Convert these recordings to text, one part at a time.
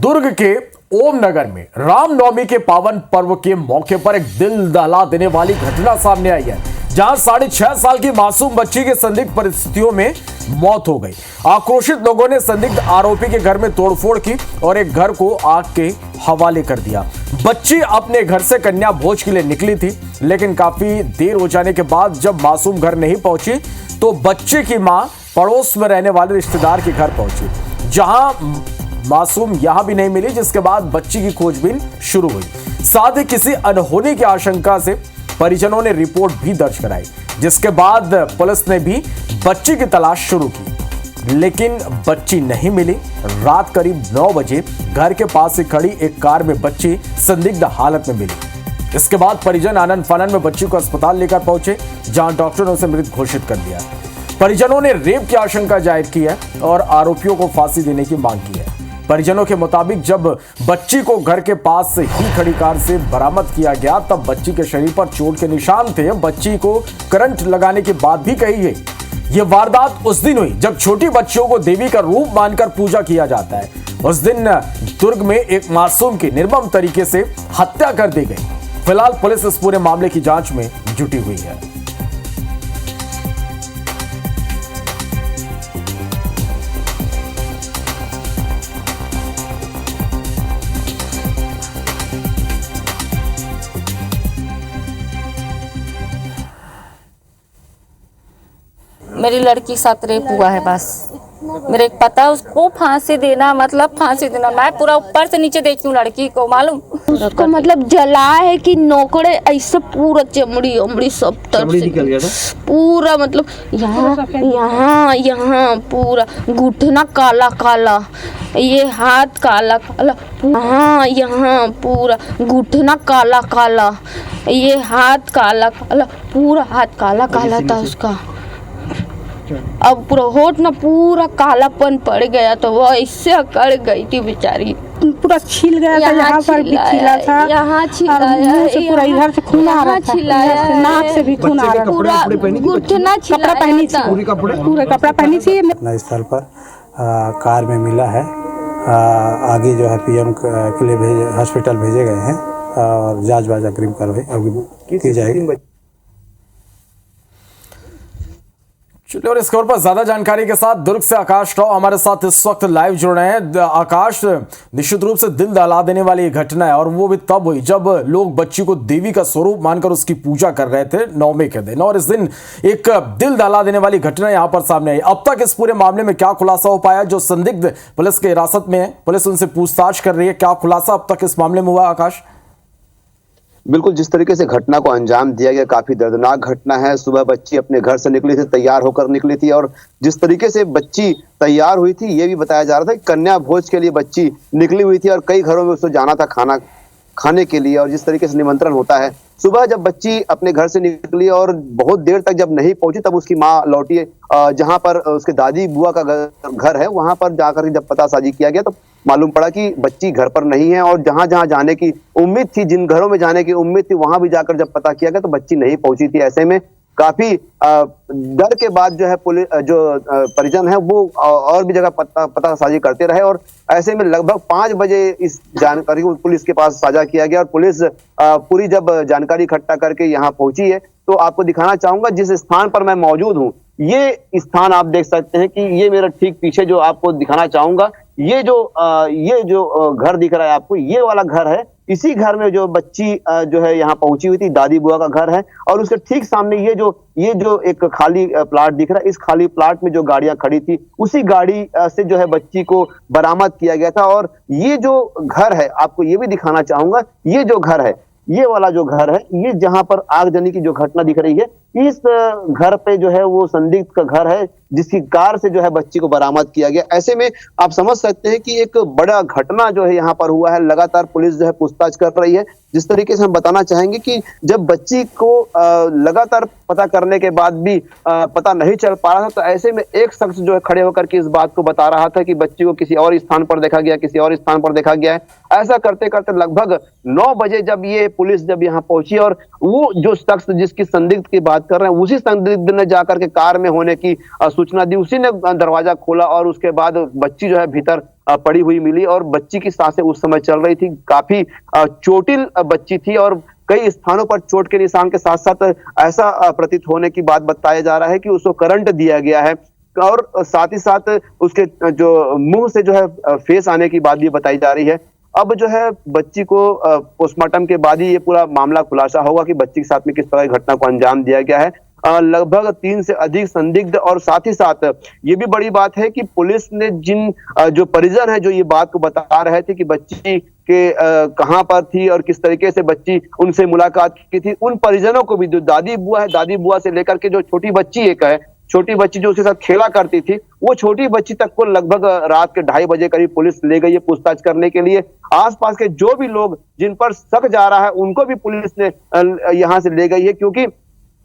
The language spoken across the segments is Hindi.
दुर्ग के ओम नगर में रामनवमी के पावन पर्व के मौके पर एक दिल दहला देने वाली घटना सामने आई है, जहां 6.5 साल की मासूम बच्ची की संदिग्ध परिस्थितियों में मौत हो गई। आक्रोशित लोगों ने संदिग्ध आरोपी के घर में तोड़फोड़ की और एक घर को आग के हवाले कर दिया। बच्ची अपने घर से कन्या भोज के लिए निकली थी, लेकिन काफी देर हो जाने के बाद जब मासूम घर नहीं पहुंची तो बच्चे की मां पड़ोस में रहने वाले रिश्तेदार के घर पहुंची, जहां मासूम यहां भी नहीं मिली, जिसके बाद बच्ची की खोजबीन शुरू हुई। साथ ही किसी अनहोनी की आशंका से परिजनों ने रिपोर्ट भी दर्ज कराई, जिसके बाद पुलिस ने भी बच्ची की तलाश शुरू की, लेकिन बच्ची नहीं मिली। रात करीब 9 बजे घर के पास से खड़ी एक कार में बच्ची संदिग्ध हालत में मिली। इसके बाद परिजन आनन फानन में बच्ची को अस्पताल लेकर पहुंचे, जहां डॉक्टरों ने उसे मृत घोषित कर दिया। परिजनों ने रेप की आशंका जाहिर की है और आरोपियों को फांसी देने की मांग की है। परिजनों के मुताबिक जब बच्ची को घर के पास से ही खड़ी कार से बरामद किया गया, तब बच्ची के शरीर पर चोट के निशान थे। बच्ची को करंट लगाने की बात भी कही गई। यह वारदात उस दिन हुई जब छोटी बच्चियों को देवी का रूप मानकर पूजा किया जाता है। उस दिन दुर्ग में एक मासूम की निर्मम तरीके से हत्या कर दी गई। फिलहाल पुलिस इस पूरे मामले की जांच में जुटी हुई है। मेरी लड़की के साथ रेप हुआ है। बस मेरे पता, उसको फांसी देना मतलब फांसी देना। मैं पूरा ऊपर से नीचे देखती हूँ लड़की को, मालूम उसको मतलब जला है कि नोकड़े ऐसे पूरा चमड़ी उमड़ी सब तरफ से पूरा, मतलब यहाँ पूरा घुटना काला काला, ये हाथ काला काला, यहाँ पूरा घुटना काला काला, ये हाथ काला काला, पूरा हाथ काला काला था उसका। अब पूरा होठ ना पूरा कालापन पड़ गया, तो वो इससे अकड़ गई थी बेचारी। पूरा छिल गया था, यहाँ पर भी छिला था, यहाँ छिलाया से पूरा इधर से खून आ रहा था, नाक से भी खून आ रहा था, पूरा घुटना कपड़ा पहनी थी, पूरे कपड़ा पहनी थी। स्थल पर कार में मिला है। आगे जो है पीएम के लिए हॉस्पिटल भेजे गए हैं और जांच बाज अग्रिम कार्रवाई की जाएगी। चलिए, और इस खबर पर ज्यादा जानकारी के साथ दुर्ग से आकाश राव हमारे साथ इस वक्त लाइव जुड़ रहे हैं। आकाश, निश्चित रूप से दिल दहला देने वाली ये घटना है, और वो भी तब हुई जब लोग बच्ची को देवी का स्वरूप मानकर उसकी पूजा कर रहे थे नवमी के दिन, और इस दिन एक दिल दहला देने वाली घटना यहां पर सामने आई। अब तक इस पूरे मामले में क्या खुलासा हो पाया? जो संदिग्ध पुलिस के हिरासत में है, पुलिस उनसे पूछताछ कर रही है, क्या खुलासा अब तक इस मामले में हुआ आकाश? बिल्कुल, जिस तरीके से घटना को अंजाम दिया गया काफी दर्दनाक घटना है। सुबह बच्ची अपने घर से निकली थी, तैयार होकर निकली थी, और जिस तरीके से बच्ची तैयार हुई थी ये भी बताया जा रहा था कि कन्या भोज के लिए बच्ची निकली हुई थी और कई घरों में उसको जाना था खाना खाने के लिए, और जिस तरीके से निमंत्रण होता है। सुबह जब बच्ची अपने घर से निकली और बहुत देर तक जब नहीं पहुंची, तब उसकी माँ लौटी जहां पर उसके दादी बुआ का घर है, वहां पर जाकर जब पतासाजी किया गया तो मालूम पड़ा कि बच्ची घर पर नहीं है, और जहां जहां जाने की उम्मीद थी, जिन घरों में जाने की उम्मीद थी, वहां भी जाकर जब पता किया गया तो बच्ची नहीं पहुंची थी। ऐसे में काफी डर के बाद जो है पुलिस परिजन है वो और भी जगह पतासाजी करते रहे, और ऐसे में लगभग 5 बजे इस जानकारी को पुलिस के पास साझा किया गया, और पुलिस पूरी जब जानकारी इकट्ठा करके यहाँ पहुंची है, तो आपको दिखाना चाहूंगा जिस स्थान पर मैं मौजूद हूँ। ये स्थान आप देख सकते हैं कि ये मेरा ठीक पीछे जो आपको दिखाना चाहूंगा, ये जो घर दिख रहा है आपको, ये वाला घर है। इसी घर में जो बच्ची जो है यहाँ पहुंची हुई थी, दादी बुआ का घर है, और उसके ठीक सामने ये जो एक खाली प्लाट दिख रहा है, इस खाली प्लाट में जो गाड़ियां खड़ी थी, उसी गाड़ी से जो है बच्ची को बरामद किया गया था। और ये जो घर है, आपको ये भी दिखाना चाहूंगा, ये जो घर है, ये वाला जो घर है, ये जहां पर आगजनी की जो घटना दिख रही है, इस घर पे जो है वो संदिग्ध का घर है, जिसकी कार से जो है बच्ची को बरामद किया गया। ऐसे में आप समझ सकते हैं कि एक बड़ा घटना जो है यहाँ पर हुआ है। लगातार पुलिस जो है पूछताछ कर रही है। जिस तरीके से हम बताना चाहेंगे कि जब बच्ची को लगातार पता करने के बाद भी पता नहीं चल पा रहा था, तो ऐसे में एक शख्स जो है खड़े होकर के इस बात को बता रहा था कि बच्ची को किसी और स्थान पर देखा गया, किसी और स्थान पर देखा गया है। ऐसा करते करते लगभग 9 बजे जब ये पुलिस जब यहाँ पहुंची, और वो जो शख्स जिसकी संदिग्ध की बात कर रहे हैं, उसी संदिग्ध ने जाकर के कार में होने की सूचना दी, उसी ने दरवाजा खोला, और उसके बाद बच्ची जो है भीतर पड़ी हुई मिली और बच्ची की सांसें उस समय चल रही थी। काफी चोटिल बच्ची थी और कई स्थानों पर चोट के निशान के साथ साथ ऐसा प्रतीत होने की बात बताया जा रहा है कि उसको करंट दिया गया है और साथ ही साथ उसके जो मुंह से जो है फेस आने की बात भी बताई जा रही है। अब जो है बच्ची को पोस्टमार्टम के बाद ही ये पूरा मामला खुलासा होगा कि बच्ची के साथ में किस तरह की घटना को अंजाम दिया गया है। लगभग 3 से अधिक संदिग्ध और साथ ही साथ ये भी बड़ी बात है कि पुलिस ने जिन जो परिजन है जो ये बात को बता रहे थे कि बच्ची के कहां पर थी और किस तरीके से बच्ची उनसे मुलाकात की थी, उन परिजनों को भी, जो दादी बुआ है, दादी बुआ से लेकर के जो छोटी बच्ची एक है, छोटी बच्ची जो उसके साथ खेला करती थी, वो छोटी बच्ची तक को लगभग रात के 2:30 बजे करीब पुलिस ले गई है पूछताछ करने के लिए। आसपास के जो भी लोग जिन पर शक जा रहा है उनको भी पुलिस ने यहां से ले गई है, क्योंकि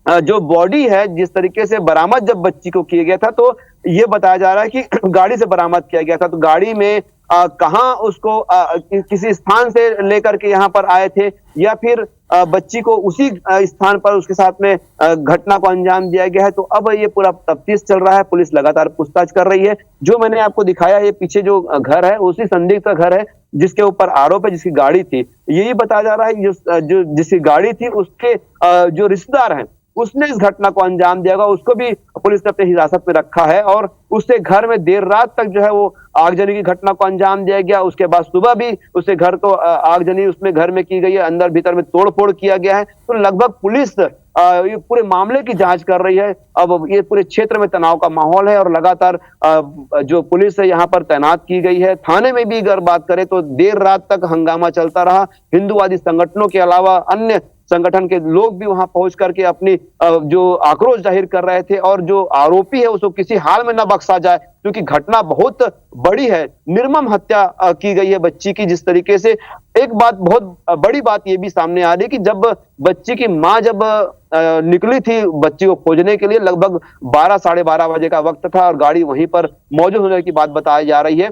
जो बॉडी है जिस तरीके से बरामद जब बच्ची को किया गया था तो ये बताया जा रहा है कि गाड़ी से बरामद किया गया था। तो गाड़ी में कहां उसको किसी स्थान से लेकर के यहाँ पर आए थे या फिर बच्ची को उसी स्थान पर उसके साथ में घटना को अंजाम दिया गया है। तो अब ये पूरा तफ्तीश चल रहा है, पुलिस लगातार पूछताछ कर रही है। जो मैंने आपको दिखाया ये पीछे जो घर है उसी संदिग्ध का घर है जिसके ऊपर आरोप है, जिसकी गाड़ी थी। यही बताया जा रहा है जो जिसकी गाड़ी थी उसके जो रिश्तेदार हैं उसने इस घटना को अंजाम दिया, उसको भी पुलिस ने अपनी हिरासत में रखा है और उससे घर में देर रात तक जो है वो आगजनी की घटना को अंजाम दिया गया। उसके बाद सुबह भी उससे घर को आगजनी उसमें घर में की गई है, अंदर भीतर में तोड़फोड़ किया गया है। तो लगभग पुलिस ये पूरे मामले की जांच कर रही है। अब ये पूरे क्षेत्र में तनाव का माहौल है और लगातार जो पुलिस है यहाँ पर तैनात की गई है। थाने में भी अगर बात करें तो देर रात तक हंगामा चलता रहा। हिंदूवादी संगठनों के अलावा अन्य संगठन के लोग भी वहां पहुंच करके अपनी जो आक्रोश जाहिर कर रहे थे और जो आरोपी है उसको किसी हाल में न बख्शा जाए, क्योंकि घटना बहुत बड़ी है। निर्मम हत्या की गई है बच्ची की। जिस तरीके से एक बात बहुत बड़ी बात ये भी सामने आ रही है कि जब बच्ची की मां जब निकली थी बच्ची को खोजने के लिए, लगभग 12 साढ़े 12 बजे का वक्त था और गाड़ी वहीं पर मौजूद होने की बात बताई जा रही है।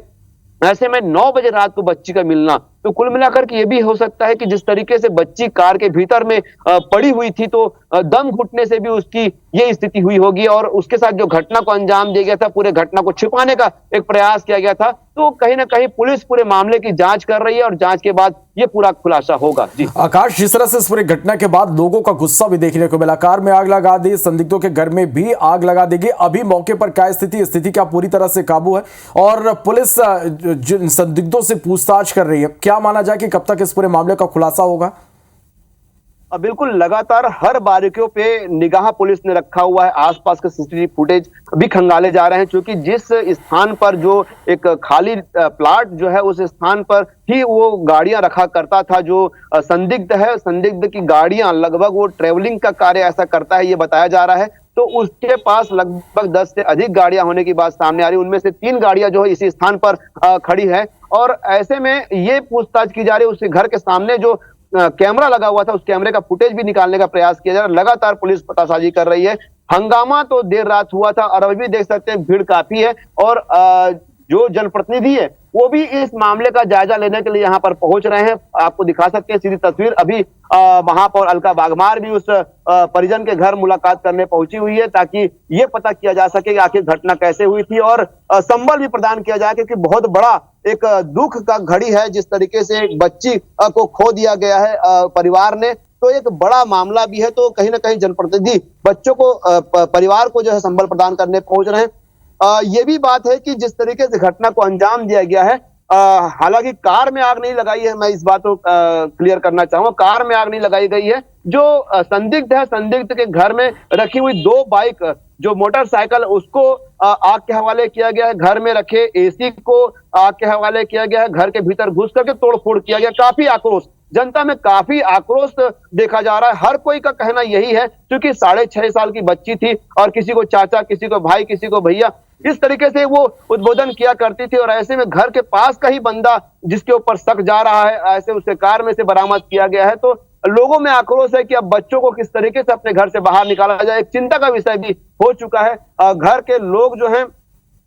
ऐसे में 9 बजे रात को बच्ची का मिलना, तो कुल मिलाकर के ये भी हो सकता है कि जिस तरीके से बच्ची कार के भीतर में पड़ी हुई थी तो दम घुटने से भी उसकी ये स्थिति हुई होगी और उसके साथ जो घटना को अंजाम दिया गया था, पूरे घटना को छिपाने का एक प्रयास किया गया था। तो कहीं ना कहीं पुलिस पूरे मामले की जांच कर रही है और जांच के बाद ये पूरा खुलासा होगा। जी आकाश, जिस तरह से इस पूरी घटना के बाद लोगों का गुस्सा भी देखने को मिला, कार में आग लगा दी, संदिग्धों के घर में भी आग लगा देगी। अभी मौके पर क्या स्थिति क्या पूरी तरह से काबू है और पुलिस जिन संदिग्धों से पूछताछ कर रही है, क्या माना जाए कि कब तक इस पूरे मामले का खुलासा होगा? बिल्कुल, लगातार हर बारीकियों पे निगाह पुलिस ने रखा हुआ है। आसपास के सीसीटीवी फुटेज भी खंगाले जा रहे हैं, क्योंकि जिस स्थान पर जो एक खाली प्लाट जो है उस स्थान पर ही वो गाड़ियां रखा करता था। जो संदिग्ध है, संदिग्ध की गाड़ियां लगभग वो ट्रेवलिंग का कार्य ऐसा करता है ये बताया जा रहा है। तो उसके पास लगभग 10 से अधिक गाड़ियां होने की बात सामने आ रही है। उनमें से 3 गाड़ियां जो है इसी स्थान पर खड़ी है और ऐसे में ये पूछताछ की जा रही है। उसके घर के सामने जो कैमरा लगा हुआ था उस कैमरे का फुटेज भी निकालने का प्रयास किया जा रहा है। लगातार पुलिस पतासाजी कर रही है। हंगामा तो देर रात हुआ था और अभी भी देख सकते हैं भीड़ काफी है और जो जनप्रतिनिधि है वो भी इस मामले का जायजा लेने के लिए यहाँ पर पहुंच रहे हैं। आपको दिखा सकते हैं सीधी तस्वीर। अभी महापौर अलका बागमार भी उस परिजन के घर मुलाकात करने पहुंची हुई है ताकि ये पता किया जा सके कि आखिर घटना कैसे हुई थी और संबल भी प्रदान किया जाए, क्योंकि बहुत बड़ा एक दुख का घड़ी है। जिस तरीके से एक बच्ची को खो दिया गया है परिवार ने, तो एक बड़ा मामला भी है। तो कहीं ना कहीं जनप्रतिनिधि बच्चों को परिवार को जो है संबल प्रदान करने पहुंच रहे हैं। ये भी बात है कि जिस तरीके से घटना को अंजाम दिया गया है, हालांकि कार में आग नहीं लगाई है, मैं इस बात को क्लियर करना चाहूंगा। कार में आग नहीं लगाई गई है। जो संदिग्ध है, संदिग्ध के घर में रखी हुई 2 बाइक, जो मोटरसाइकिल, उसको आग के हवाले किया गया है। घर में रखे एसी को आग के हवाले किया गया है। घर के भीतर घुस करके तोड़फोड़ किया गया। काफी आक्रोश, जनता में काफी आक्रोश देखा जा रहा है। हर कोई का कहना यही है, क्योंकि 6.5 साल की बच्ची थी और किसी को चाचा, किसी को भाई, किसी को भैया, इस तरीके से वो उद्बोधन किया करती थी। और ऐसे में घर के पास का ही बंदा जिसके ऊपर शक जा रहा है, ऐसे उसके कार में से बरामद किया गया है। तो लोगों में आक्रोश है कि अब बच्चों को किस तरीके से अपने घर से बाहर निकाला जाए, एक चिंता का विषय भी हो चुका है। घर के लोग जो हैं,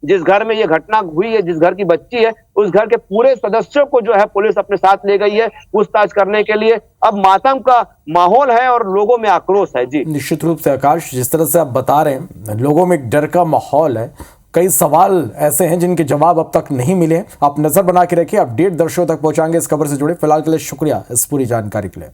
जिस घर में ये घटना हुई है, जिस घर की बच्ची है, उस घर के पूरे सदस्यों को जो है पुलिस अपने साथ ले गई है पूछताछ करने के लिए। अब मातम का माहौल है और लोगों में आक्रोश है। जी निश्चित रूप से आकाश, जिस तरह से आप बता रहे हैं, लोगों में एक डर का माहौल है। कई सवाल ऐसे हैं जिनके जवाब अब तक नहीं मिले हैं। आप नजर बना के रखिए, अपडेट दर्शकों तक पहुंचाएंगे इस खबर से जुड़े। फिलहाल के लिए शुक्रिया इस पूरी जानकारी के लिए।